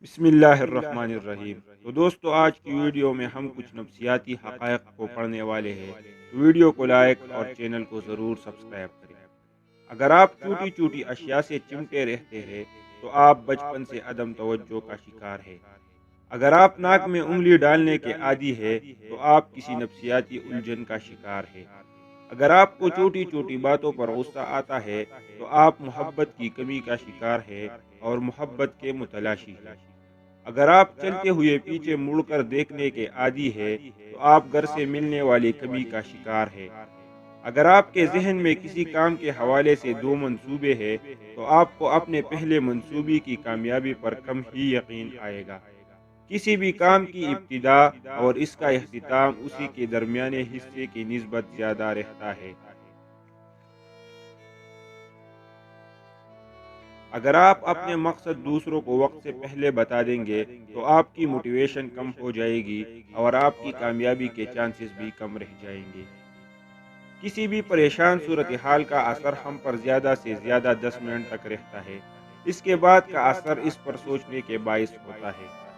بسم اللہ الرحمن الرحیم۔ تو دوستو، آج کی ویڈیو میں ہم کچھ نفسیاتی حقائق کو پڑھنے والے ہیں۔ ویڈیو کو لائک اور چینل کو ضرور سبسکرائب کریں۔ اگر آپ چھوٹی چھوٹی اشیاء سے چمٹے رہتے ہیں تو آپ بچپن سے عدم توجہ کا شکار ہیں۔ اگر آپ ناک میں انگلی ڈالنے کے عادی ہیں تو آپ کسی نفسیاتی الجھن کا شکار ہیں۔ اگر آپ کو چھوٹی چھوٹی باتوں پر غصہ آتا ہے تو آپ محبت کی کمی کا شکار ہیں اور محبت کے متلاشی ہیں۔ اگر آپ چلتے ہوئے پیچھے مڑ کر دیکھنے کے عادی ہے تو آپ گھر سے ملنے والی کمی کا شکار ہے۔ اگر آپ کے ذہن میں کسی کام کے حوالے سے دو منصوبے ہیں تو آپ کو اپنے پہلے منصوبے کی کامیابی پر کم ہی یقین آئے گا۔ کسی بھی کام کی ابتدا اور اس کا اختتام اسی کے درمیانے حصے کی نسبت زیادہ رہتا ہے۔ اگر آپ اپنے مقصد دوسروں کو وقت سے پہلے بتا دیں گے تو آپ کی موٹیویشن کم ہو جائے گی اور آپ کی کامیابی کے چانسز بھی کم رہ جائیں گے۔ کسی بھی پریشان صورتحال کا اثر ہم پر زیادہ سے زیادہ 10 منٹ تک رہتا ہے۔ اس کے بعد کا اثر اس پر سوچنے کے باعث ہوتا ہے۔